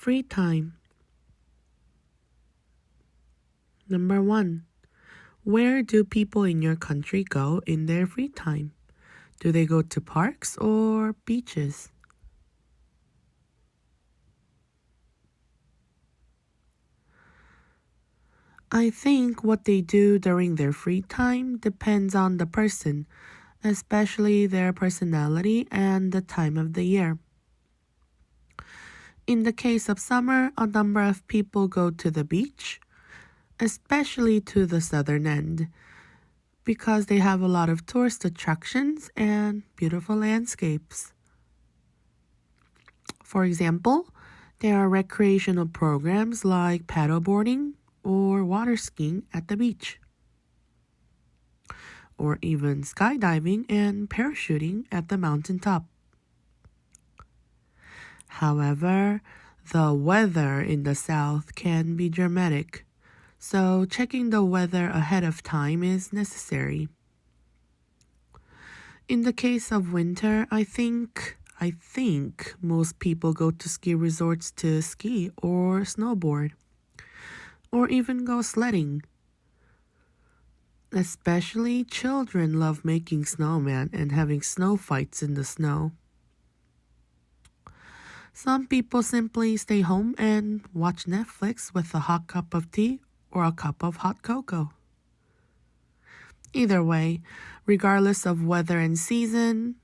Free time. Number 1. Where do people in your country go in their free time? Do they go to parks or beaches? I think what they do during their free time depends on the person, especially their personality and the time of the year. In the case of summer, a number of people go to the beach, especially to the southern end, because they have a lot of tourist attractions and beautiful landscapes. For example, there are recreational programs like paddleboarding or water skiing at the beach, or even skydiving and parachuting at the mountaintop. However, the weather in the south can be dramatic, so checking the weather ahead of time is necessary. In the case of winter, I think most people go to ski resorts to ski or snowboard, or even go sledding. Especially children love making snowmen and having snow fights in the snow. Some people simply stay home and watch Netflix with a hot cup of tea or a cup of hot cocoa. Either way, regardless of weather and season,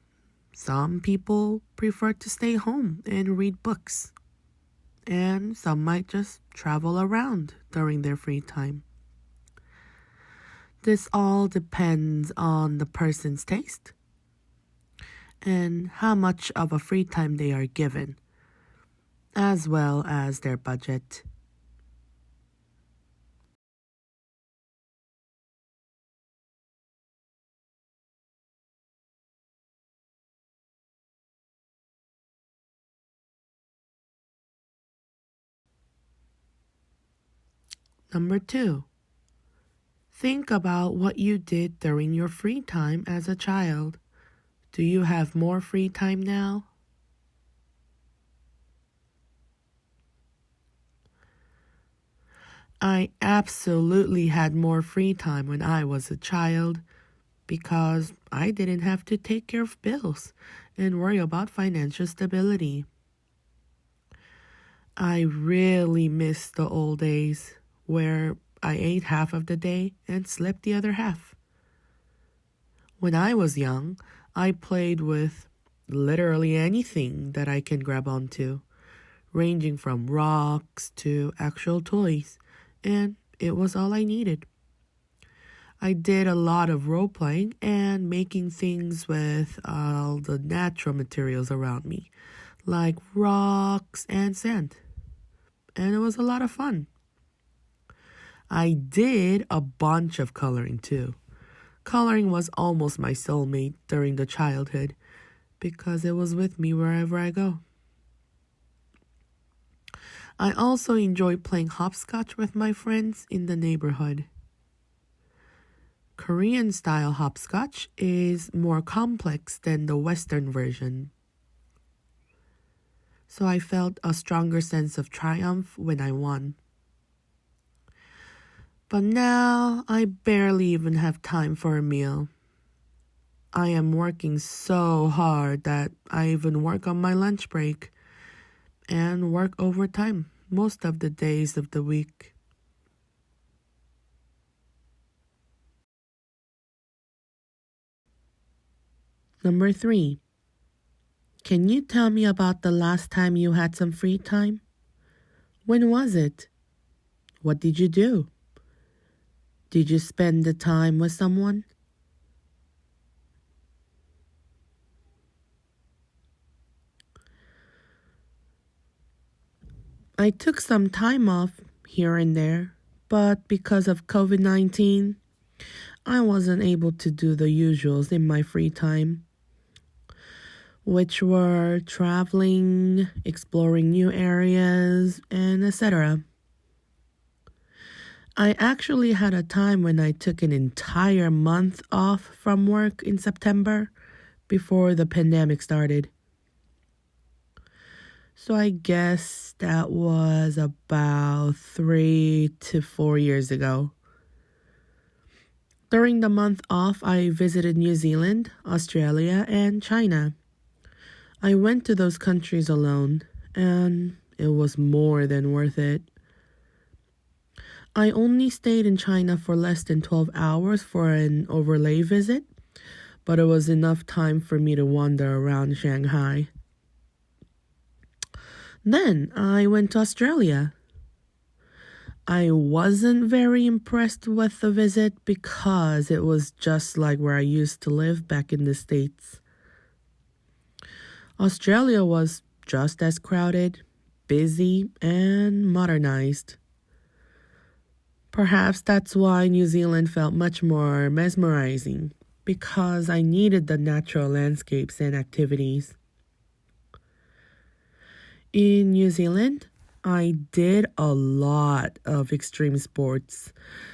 some people prefer to stay home and read books, and some might just travel around during their free time. This all depends on the person's taste and how much of a free time they are given, as well as their budget. Number 2. Think about what you did during your free time as a child. Do you have more free time now? I absolutely had more free time when I was a child because I didn't have to take care of bills and worry about financial stability. I really miss the old days where I ate half of the day and slept the other half. When I was young, I played with literally anything that I can grab onto, ranging from rocks to actual toys, and it was all I needed. I did a lot of role-playing and making things with all the natural materials around me, like rocks and sand, and it was a lot of fun. I did a bunch of coloring too. Coloring was almost my soulmate during the childhood because it was with me wherever I go. I also enjoy playing hopscotch with my friends in the neighborhood. Korean-style hopscotch is more complex than the Western version, so I felt a stronger sense of triumph when I won. But now I barely even have time for a meal. I am working so hard that I even work on my lunch break and work overtime most of the days of the week. Number 3. Can you tell me about the last time you had some free time? When was it? What did you do? Did you spend the time with someone? I took some time off here and there, but because of COVID-19, I wasn't able to do the usuals in my free time, which were traveling, exploring new areas, and etc. I actually had a time when I took an entire month off from work in September before the pandemic started. So I guess that was about 3 to 4 years ago. During the month off, I visited New Zealand, Australia, and China. I went to those countries alone, and it was more than worth it. I only stayed in China for less than 12 hours for an overlay visit, but it was enough time for me to wander around Shanghai. Then I went to Australia. I wasn't very impressed with the visit because it was just like where I used to live back in the States. Australia was just as crowded, busy, and modernized. Perhaps that's why New Zealand felt much more mesmerizing, because I needed the natural landscapes and activities. In New Zealand, I did a lot of extreme sports,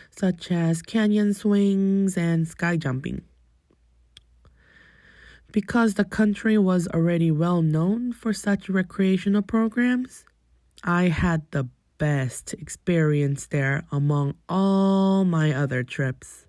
such as canyon swings and sky jumping. Because the country was already well known for such recreational programs, I had the best experience there among all my other trips.